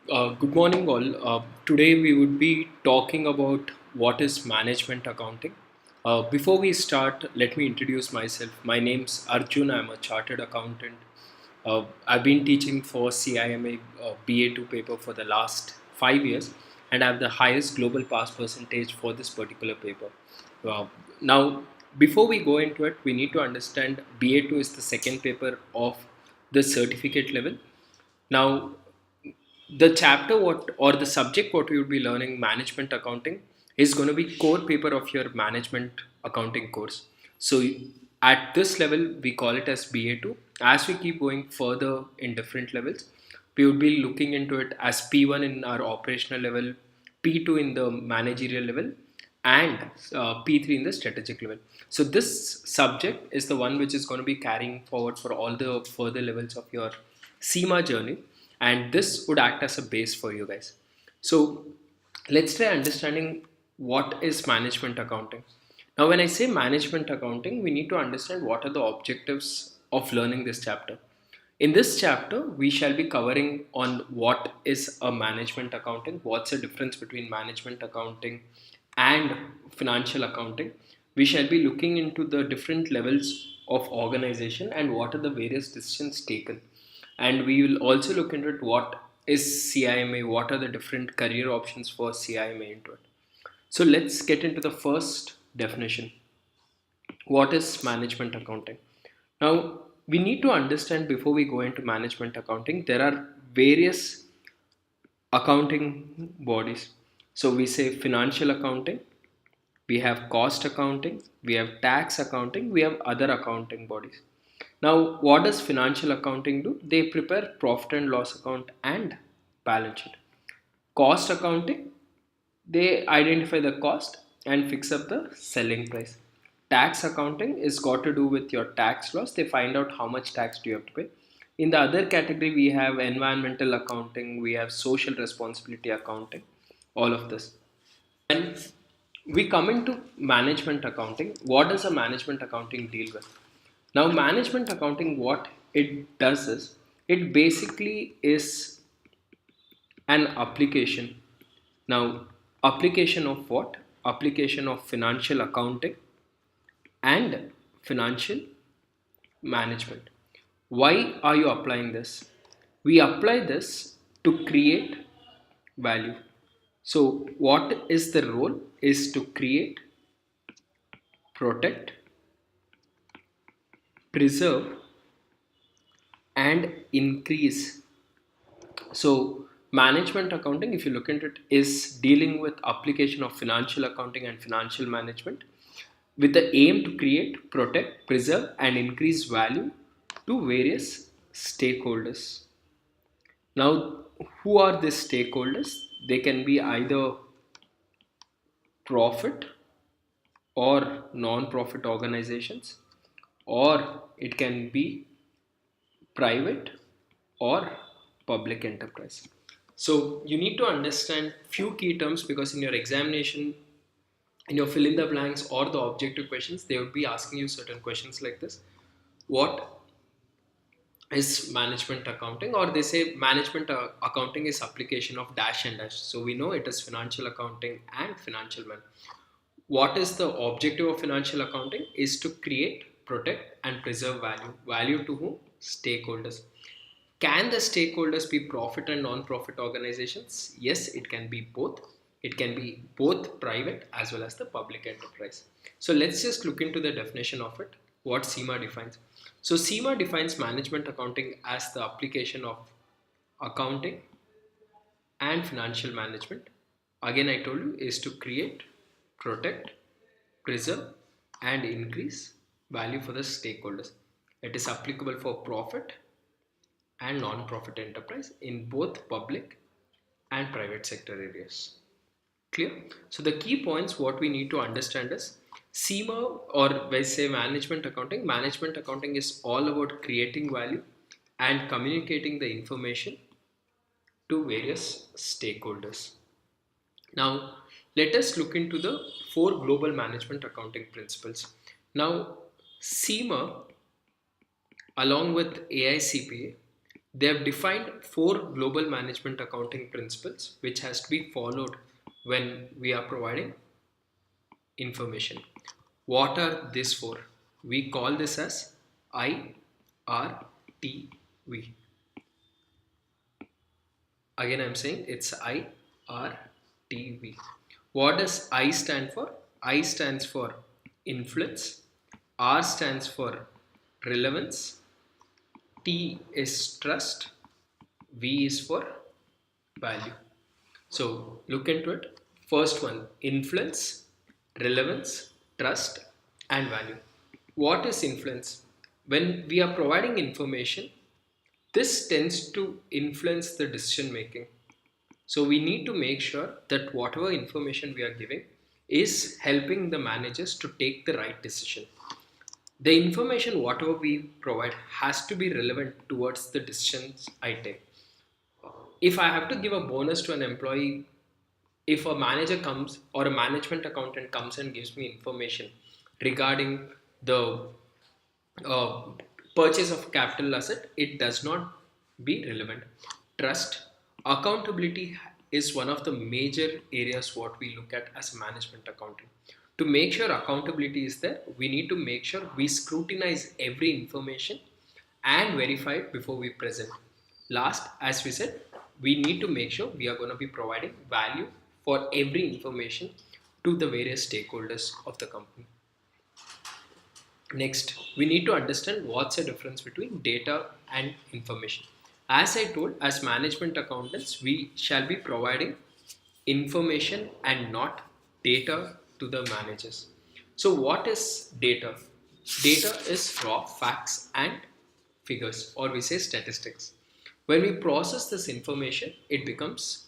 Good morning, all. Today we would be talking about what is management accounting. Before we start, let me introduce myself. My name's Arjun. I'm a chartered accountant. I've been teaching for CIMA BA2 paper for the last 5 years, and I have the highest global pass percentage for this particular paper. Uh, Now, before we go into it, we need to understand BA2 is the second paper of the certificate level. Now, the chapter what or the subject what we would be learning, management accounting, is going to be core paper of your management accounting course. So at this level we call it as BA2. As we keep going further in different levels, we would be looking into it as P1 in our operational level, P2 in the managerial level, and P3 in the strategic level. So this subject is the one which is going to be carrying forward for all the further levels of your CIMA journey, and this would act as a base for you guys. So let's try understanding what is management accounting. Now, when I say management accounting, we need to understand what are the objectives of learning this chapter. In this chapter, we shall be covering on what is a management accounting, what's the difference between management accounting and financial accounting. We shall be looking into the different levels of organization and what are the various decisions taken. And we will also look into it what is CIMA, what are the different career options for CIMA into it. So let's get into the first definition. What is management accounting? Now, we need to understand before we go into management accounting, there are various accounting bodies. So, we say financial accounting, we have cost accounting, we have tax accounting, we have other accounting bodies. Now, what does financial accounting do? They prepare profit and loss account and balance sheet. Cost accounting, they identify the cost and fix up the selling price. Tax accounting is got to do with your tax laws. They find out how much tax do you have to pay. In the other category, we have environmental accounting, we have social responsibility accounting, all of this. When we come into management accounting, what does a management accounting deal with? Now, management accounting, what it does is it basically is an application. Now, application of what? Application of financial accounting and financial management. Why are you applying this? We apply this to create value. So, what is the role? Is to create, protect, preserve, and increase. So, management accounting, if you look into it, is dealing with application of financial accounting and financial management with the aim to create, protect, preserve, and increase value to various stakeholders. Now, who are these stakeholders? They can be either profit or non-profit organizations, or it can be private or public enterprise. So you need to understand few key terms because in your examination, in your fill in the blanks or the objective questions, they would be asking you certain questions like this. What is management accounting? Or they say management accounting is application of dash and dash. So we know it is financial accounting and financial man. What is the objective of financial accounting? Is to create, protect, and preserve value. Value to whom? Stakeholders. Can the stakeholders be profit and non-profit organizations? Yes, it can be both. It can be both private as well as the public enterprise. So let's just look into the definition of it, what CIMA defines. So CIMA defines management accounting as the application of accounting and financial management. Again, I told you is to create, protect, preserve, and increase value for the stakeholders. It is applicable for profit and non-profit enterprise in both public and private sector areas. Clear? So the key points what we need to understand is CIMA, or we say management accounting. Management accounting is all about creating value and communicating the information to various stakeholders. Now, let us look into the four global management accounting principles. Now, CIMA along with AICPA They have defined four global management accounting principles which has to be followed when we are providing information. What are these four? We call this as IRTV. Again, I'm saying it's IRTV. What does I stand for? I stands for influence, R stands for relevance, T is trust, V is for value. So look into it. First one, influence, relevance, trust, and value. What is influence? When we are providing information, this tends to influence the decision making. So we need to make sure that whatever information we are giving is helping the managers to take the right decision. The information whatever we provide has to be relevant towards the decisions I take. If I have to give a bonus to an employee, if a manager comes or a management accountant comes and gives me information regarding the uh, purchase of capital asset, it does not be relevant. Trust, accountability is one of the major areas what we look at as a management accounting. To make sure accountability is there, we need to make sure we scrutinize every information and verify it before we present. Last, as we said, we need to make sure we are going to be providing value for every information to the various stakeholders of the company. Next, we need to understand what's the difference between data and information. As I told, as management accountants, we shall be providing information and not data to the managers. So, what is data? Data is raw facts and figures, or we say statistics. When we process this information, it becomes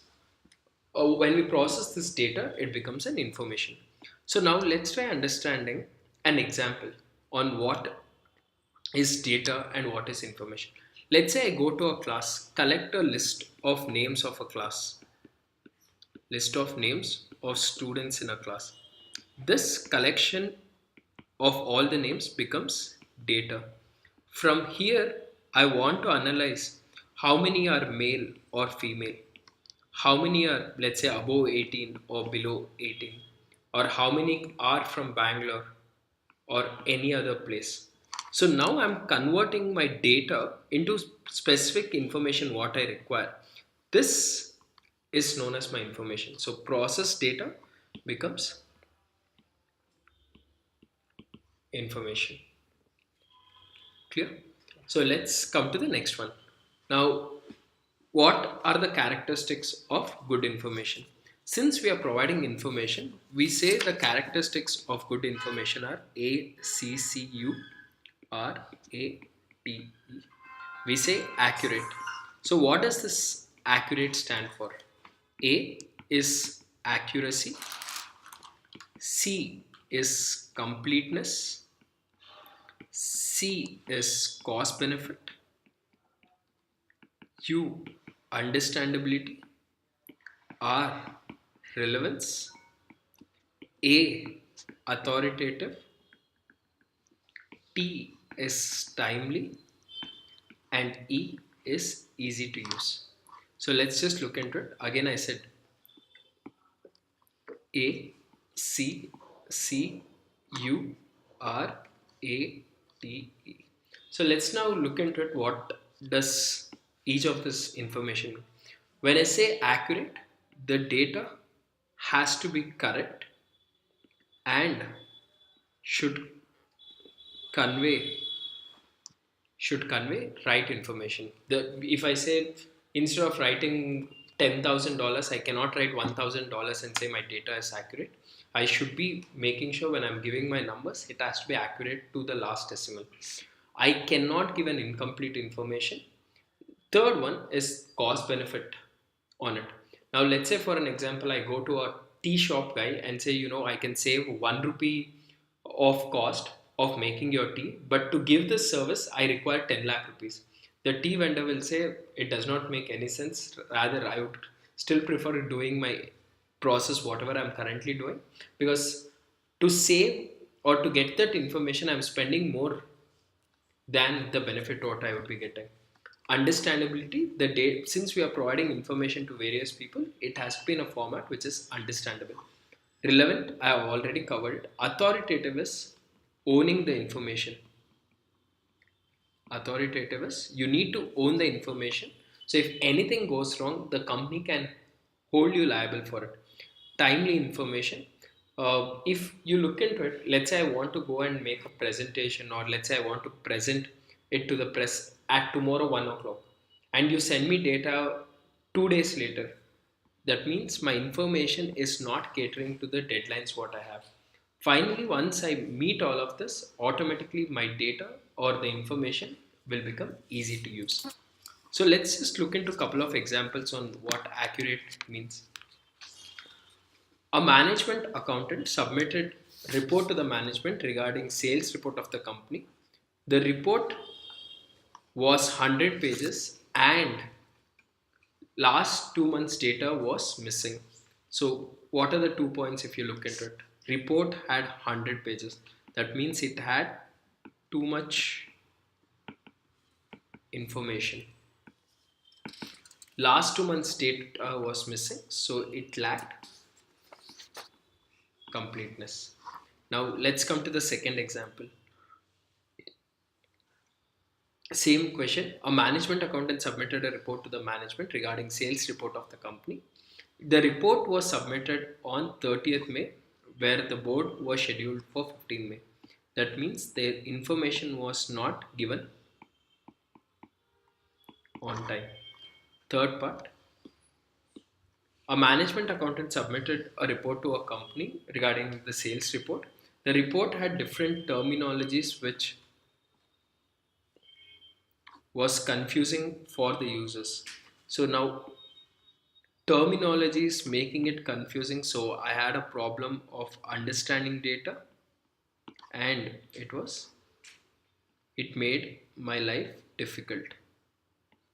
when we process this data, it becomes an information. So now let's try understanding an example on what is data and what is information. Let's say I go to a class, collect a list of names of a class, list of names of students in a class. This collection of all the names becomes data. From here, I want to analyze how many are male or female, how many are, let's say, above 18 or below 18, or how many are from Bangalore or any other place. So now I'm converting my data into specific information what I require. This is known as my information. So process data becomes information. Clear? So let's come to the next one. Now, what are the characteristics of good information? Since we are providing information, we say the characteristics of good information are ACCURATE. We say accurate. So what does this accurate stand for? A is accuracy, C is completeness, C is cost benefit, U understandability, R relevance, A authoritative, T is timely, and E is easy to use. So let's just look into it. Again, I said A C C U R A T E. So let's now look into it. What does each of this information mean? When I say accurate, the data has to be correct and should convey right information. If I say instead of writing $10,000, I cannot write $1,000 and say my data is accurate. I should be making sure when I'm giving my numbers, it has to be accurate to the last decimal. I cannot give an incomplete information. Third one is cost benefit on it. Now let's say for an example, I go to a tea shop guy and say, I can save 1 rupee of cost of making your tea, but to give this service, I require 10 lakh rupees. The tea vendor will say it does not make any sense. Rather, I would still prefer doing my process, whatever I'm currently doing, because to save or to get that information, I'm spending more than the benefit what I would be getting. Understandability, the date, since we are providing information to various people, it has to be in a format which is understandable. Relevant, I have already covered. Authoritative is owning the information. Authoritative is you need to own the information. So if anything goes wrong, the company can hold you liable for it. Timely information. If you look into it, let's say I want to go and make a presentation, or let's say I want to present it to the press at tomorrow 1 o'clock, and you send me data 2 days later, that means my information is not catering to the deadlines what I have. Finally, once I meet all of this, automatically my data or the information will become easy to use. So let's just look into a couple of examples on what accurate means. A management accountant submitted report to the management regarding sales report of the company. The report was 100 pages and last 2 months data was missing. So what are the 2 points if you look into it? Report had 100 pages. That means it had too much information. Last 2 months data was missing, so it lacked completeness. Now let's come to the second example. Same question. A management accountant submitted a report to the management regarding sales report of the company. The report was submitted on 30th May, where the board was scheduled for 15th May. That means the information was not given on time. Third part. A management accountant submitted a report to a company regarding the sales report. The report had different terminologies which was confusing for the users. So now terminology is making it confusing, so I had a problem of understanding data, and it made my life difficult.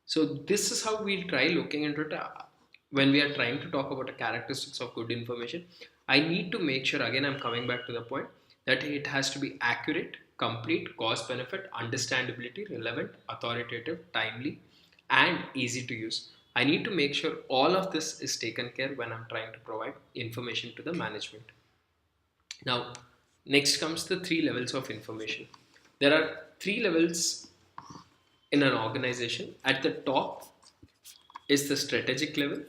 So this is how we'll try looking into it. When we are trying to talk about the characteristics of good information, I need to make sure, again I'm coming back to the point, that it has to be accurate, complete, cost benefit, understandability, relevant, authoritative, timely, and easy to use. I need to make sure all of this is taken care when I'm trying to provide information to the management. Now, next comes the 3 levels of information. There are 3 levels in an organization. At the top is the strategic level.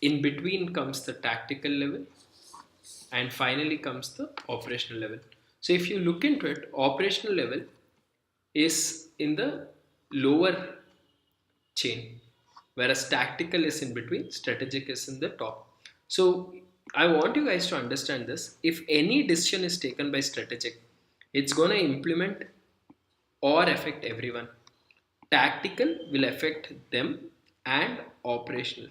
In between comes the tactical level, and finally comes the operational level. So if you look into it, operational level is in the lower chain, whereas tactical is in between, strategic is in the top. So I want you guys to understand this. If any decision is taken by strategic, it's going to implement or affect everyone. Tactical will affect them, and operational.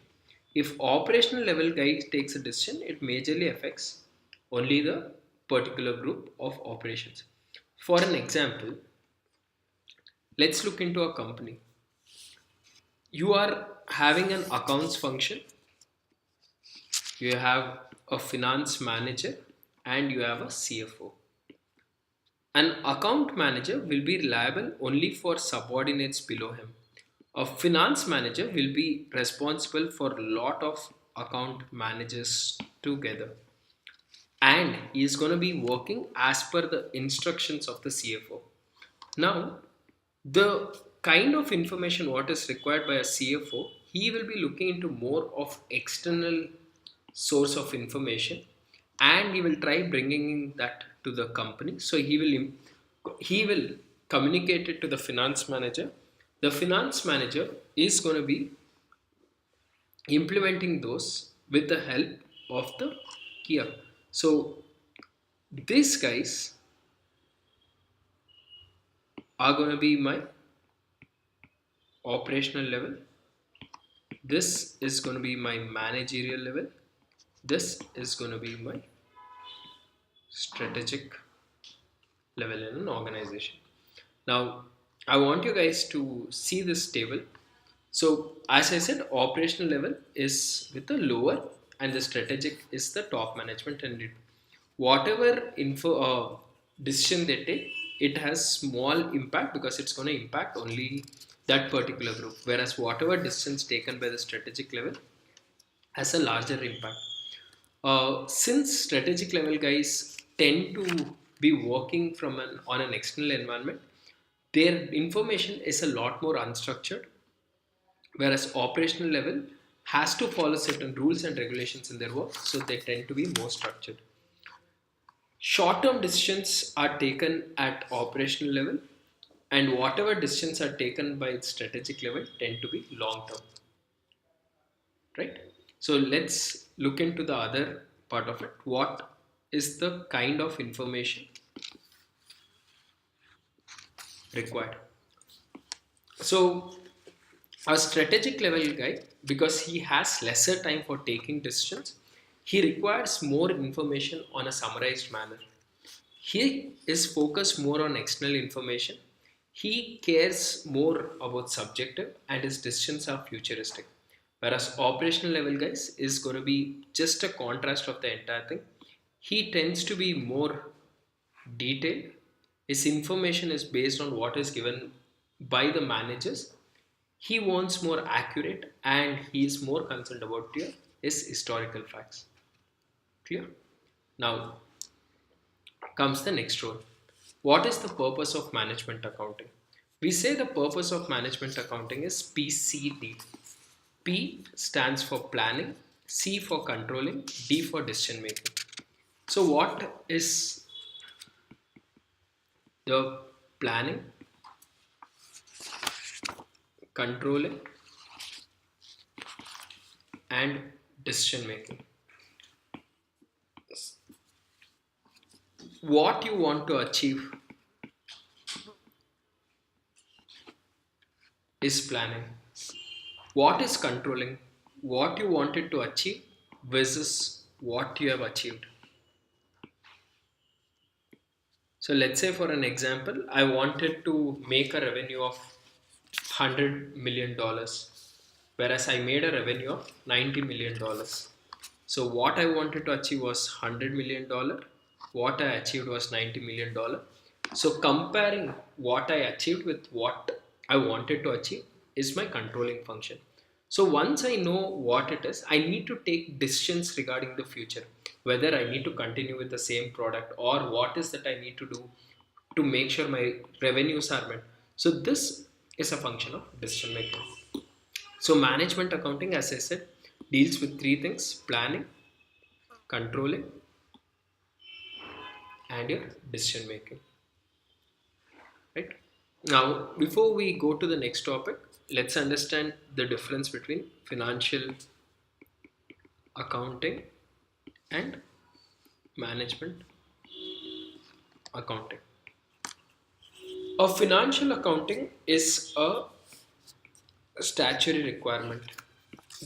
If operational level guy takes a decision, it majorly affects only the particular group of operations. For an example, let's look into a company. You are having an accounts function, you have a finance manager, and you have a CFO. An account manager will be reliable only for subordinates below him. A finance manager will be responsible for a lot of account managers together, and he is going to be working as per the instructions of the CFO. Now, the kind of information what is required by a CFO, he will be looking into more of external source of information, and he will try bringing that to the company. So he will communicate it to the finance manager. The finance manager is going to be implementing those with the help of the Kia. So these guys are going to be my operational level. This is going to be my managerial level. This is going to be my strategic level in an organization. Now, I want you guys to see this table. So, as I said, operational level is with the lower, and the strategic is the top management, and whatever decision they take, it has small impact because it's going to impact only that particular group, whereas whatever decisions taken by the strategic level has a larger impact. Since strategic level guys tend to be working from on an external environment, their information is a lot more unstructured, whereas operational level has to follow certain rules and regulations in their work, so they tend to be more structured. Short term decisions are taken at operational level, and whatever decisions are taken by strategic level tend to be long term, right? So let's look into the other part of it. What is the kind of information required? So a strategic level guy, because he has lesser time for taking decisions, he requires more information on a summarized manner. He is focused more on external information. He cares more about subjective and his decisions are futuristic. Whereas operational level guys is going to be just a contrast of the entire thing. He tends to be more detailed. His information is based on what is given by the managers. He wants more accurate and he is more concerned about his historical facts. Clear? Now comes the next role. What is the purpose of management accounting? We say the purpose of management accounting is PCD. P stands for planning, C for controlling, D for decision making. So, what is the planning, controlling, and decision making? What you want to achieve is planning. What is controlling? What you wanted to achieve versus what you have achieved. So let's say for an example, I wanted to make a revenue of $100 million, whereas I made a revenue of $90 million. So what I wanted to achieve was $100 million. What I achieved was $90 million. So comparing what I achieved with what I wanted to achieve is my controlling function. So once I know what it is, I need to take decisions regarding the future, whether I need to continue with the same product or what is that I need to do to make sure my revenues are met. So this is a function of decision making. So management accounting, as I said, deals with three things: planning, controlling, and your decision making. Right? Now, before we go to the next topic, let's understand the difference between financial accounting and management accounting. A financial accounting is a statutory requirement.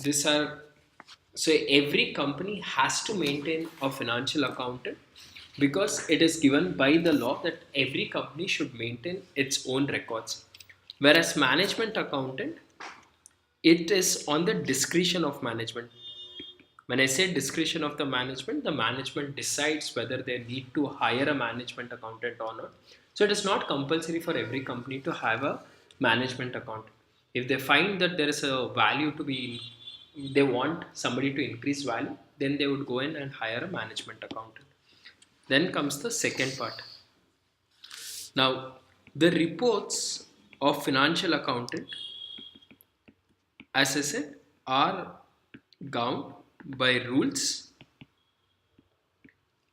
These are so every company has to maintain a financial accountant because it is given by the law that every company should maintain its own records. Whereas management accountant, it is on the discretion of management. When I say discretion of the management decides whether they need to hire a management accountant or not. So it is not compulsory for every company to have a management accountant. If they find that there is a value to be, they want somebody to increase value, then they would go in and hire a management accountant. Then comes the second part. Now, the reports of financial accountant, as I said, are governed by rules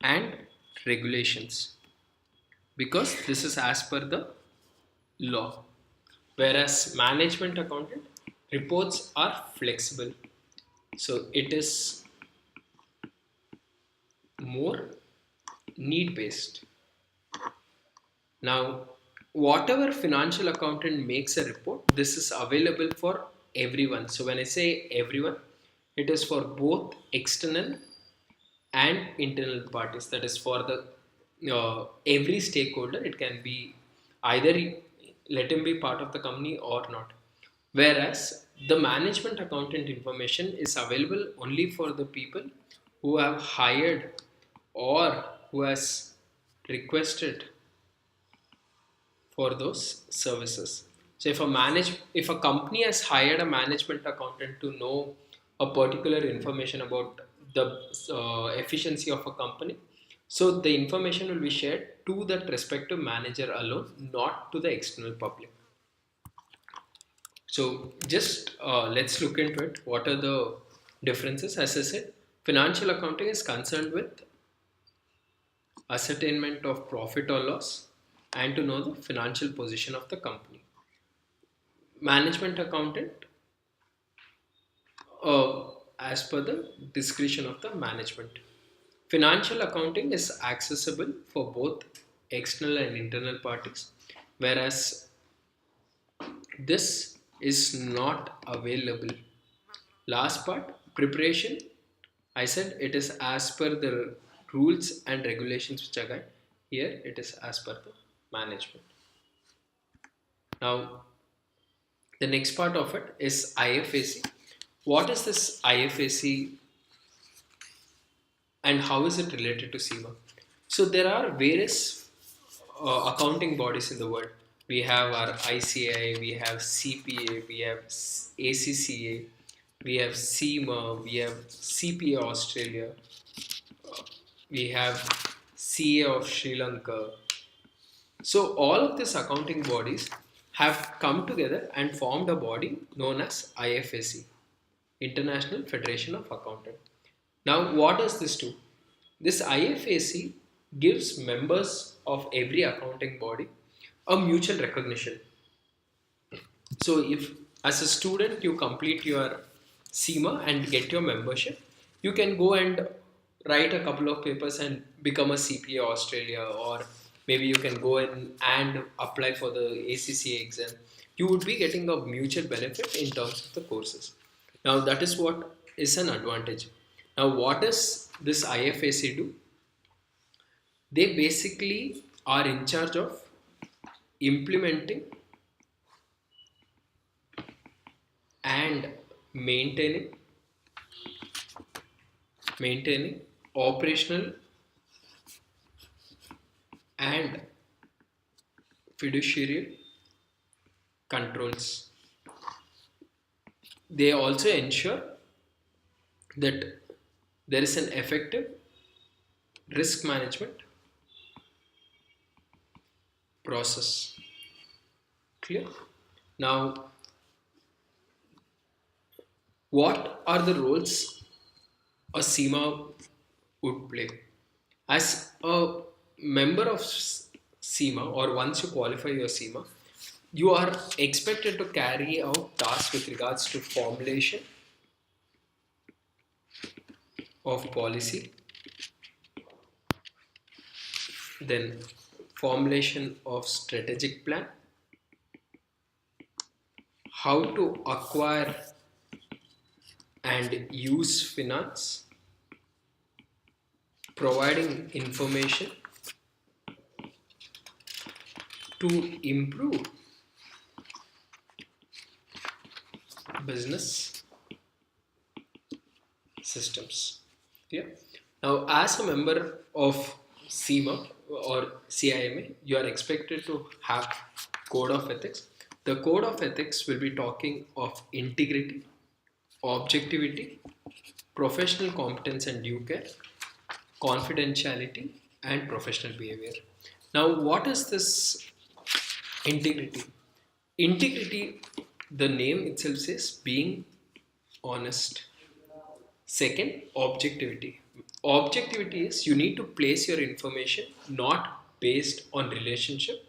and regulations because this is as per the law. Whereas management accountant reports are flexible, so it is more need based. Now, whatever financial accountant makes a report, this is available for everyone. So when I say everyone, it is for both external and internal parties. That is for the every stakeholder. It can be either let him be part of the company or not. Whereas the management accountant information is available only for the people who have hired or who has requested for those services. So if a company has hired a management accountant to know a particular information about the efficiency of a company, so the information will be shared to that respective manager alone, not to the external public. So just let's look into it. What are the differences? As I said, financial accounting is concerned with ascertainment of profit or loss and to know the financial position of the company. Management accountant, as per the discretion of the management. Financial accounting is accessible for both external and internal parties, whereas this is not available. Last part, preparation. I said it is as per the rules and regulations which are guide. Here it is as per the management. Now, the next part of it is IFAC. What is this IFAC and how is it related to CIMA? So there are various accounting bodies in the world. We have our ICI, we have CPA, we have ACCA, we have CIMA, we have CPA Australia, we have CA of Sri Lanka. So all of these accounting bodies have come together and formed a body known as IFAC, International Federation of Accounting. Now, what does this do? This IFAC gives members of every accounting body a mutual recognition. So, if as a student you complete your CIMA and get your membership, you can go and write a couple of papers and become a CPA Australia, or maybe you can go in and apply for the ACCA exam. You would be getting a mutual benefit in terms of the courses. Now, that is what is an advantage. Now, what does this IFAC do? They basically are in charge of implementing and maintaining operational and fiduciary controls. They also ensure that there is an effective risk management process. Clear? Now, what are the roles a CIMA would play? As a member of CIMA, or once you qualify your CIMA, you are expected to carry out tasks with regards to formulation of policy, then formulation of strategic plan, how to acquire and use finance, providing information to improve business systems. Yeah. Now, as a member of CIMA or CIMA, you are expected to have code of ethics. The code of ethics will be talking of integrity, objectivity, professional competence and due care, confidentiality, and professional behavior. Now, what is this integrity? Integrity, the name itself says being honest. Second, objectivity. Objectivity is you need to place your information not based on relationship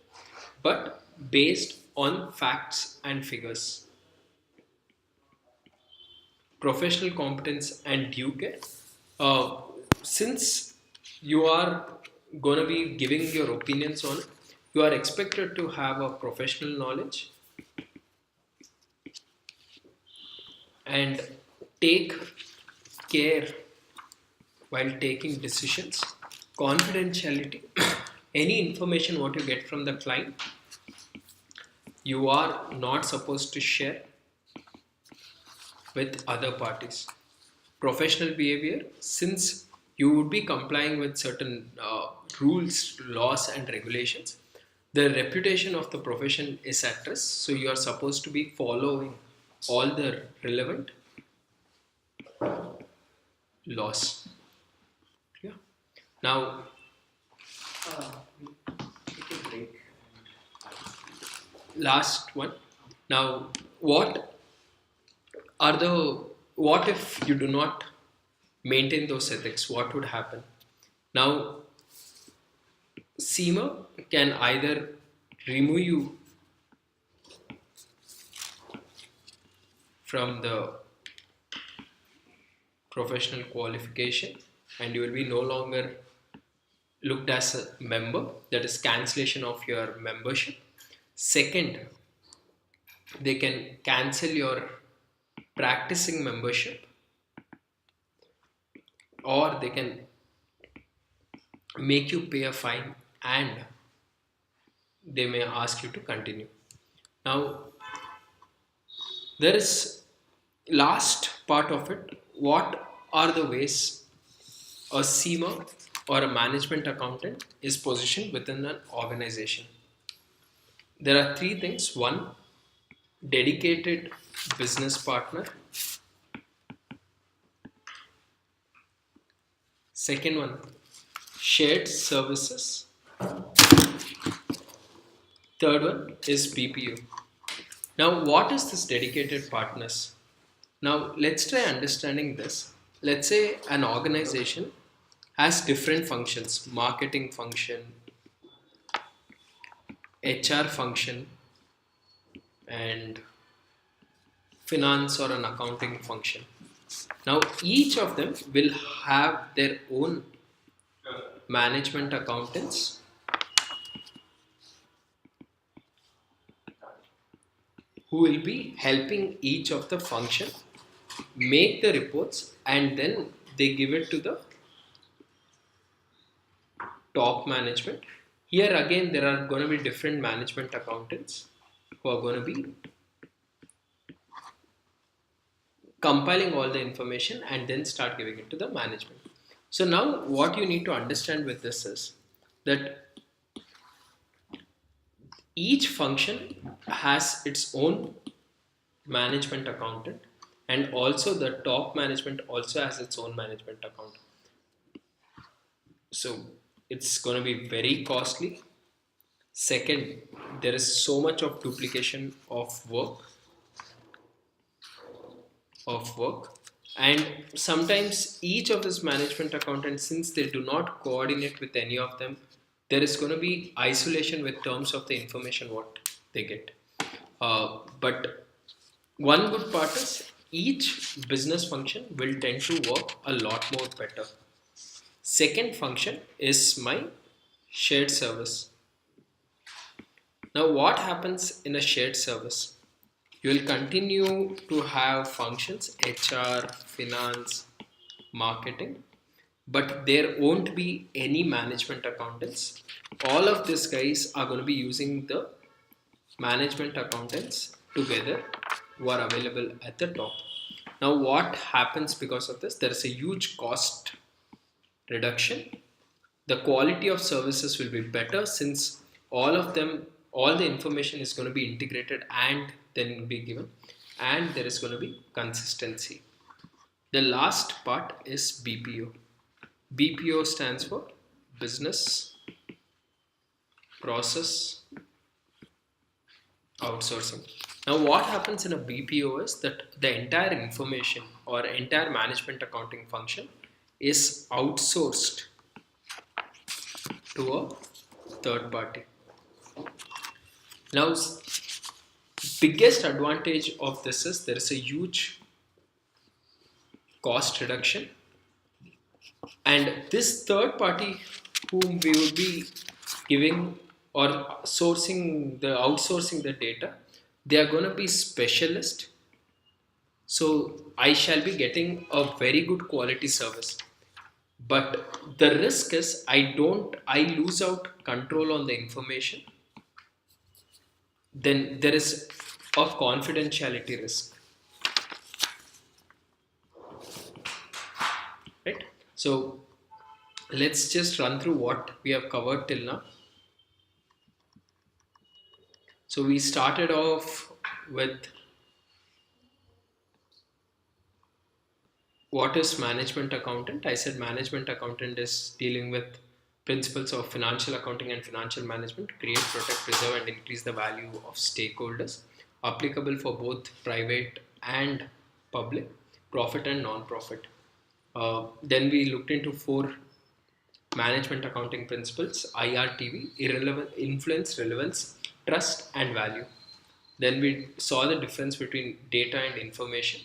but based on facts and figures. Professional competence and due care. Since you are going to be giving your opinions on it, you are expected to have a professional knowledge and take care while taking decisions. Confidentiality. Any information what you get from the client, you are not supposed to share with other parties. Professional behavior, since you would be complying with certain rules, laws and regulations, The reputation of the profession is at risk, so you are supposed to be following all the relevant laws. Yeah. Now, take a break. Last one. Now, are the what if you do not maintain those ethics? What would happen? Now, CIMA can either remove you from the professional qualification and you will be no longer looked as a member, that is cancellation of your membership. Second, they can cancel your practicing membership, or they can make you pay a fine and they may ask you to continue. Now, there is last part of it. What are the ways a CIMA or a management accountant is positioned within an organization? There are three things. One, dedicated business partner. Second one, shared services. Third one is BPO. Now, what is this dedicated partners? Now, let's try understanding this. Let's say an organization has different functions: marketing function, HR function, and finance or an accounting function. Now, each of them will have their own management accountants who will be helping each of the function make the reports, and then they give it to the top management. Here again, there are going to be different management accountants who are going to be compiling all the information and then start giving it to the management. So now what you need to understand with this is that each function has its own management accountant, and also the top management also has its own management accountant. So it's going to be very costly. Second, there is so much of duplication of work, and sometimes each of this management accountants, since they do not coordinate with any of them, there is going to be isolation with terms of the information what they get. But one good part is each business function will tend to work a lot more better. Second function is my shared service. Now, what happens in a shared service? You will continue to have functions HR, finance, marketing, but there won't be any management accountants. All of these guys are going to be using the management accountants together who are available at the top. Now, what happens because of this? There is a huge cost reduction. The quality of services will be better since all the information is going to be integrated and then be given, and there is going to be consistency. The last part is BPO. BPO stands for business process outsourcing. Now, what happens in a BPO is that the entire information or entire management accounting function is outsourced to a third party. Now, biggest advantage of this is there is a huge cost reduction, and this third party whom we will be giving or outsourcing the data, they are going to be specialist, so I shall be getting a very good quality service. But the risk is I lose out control on the information, then there is a confidentiality risk, right? So let's just run through what we have covered till now. So we started off with what is management accountant. I said management accountant is dealing with principles of financial accounting and financial management to create, protect, preserve, and increase the value of stakeholders, applicable for both private and public, profit and non-profit. Then we looked into four management accounting principles: IRTV, irrelevant, influence, relevance, trust, and value. Then we saw the difference between data and information.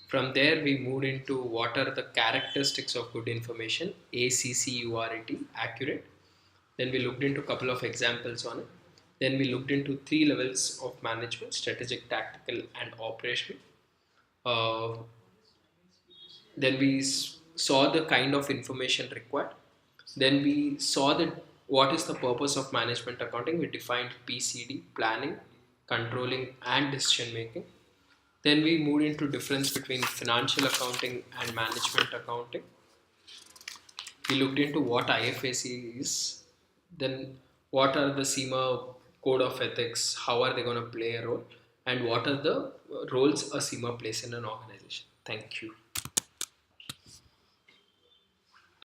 From there, we moved into what are the characteristics of good information: ACCURAT, accurate. Then we looked into a couple of examples on it. Then we looked into three levels of management: strategic, tactical, and operational. Uh, then we saw the kind of information required. Then we saw that what is the purpose of management accounting. We defined PCD, planning, controlling, and decision making. Then we moved into difference between financial accounting and management accounting. We looked into what IFAC is. Then what are the CIMA code of ethics, how are they going to play a role, and what are the roles a CIMA plays in an organization. Thank you.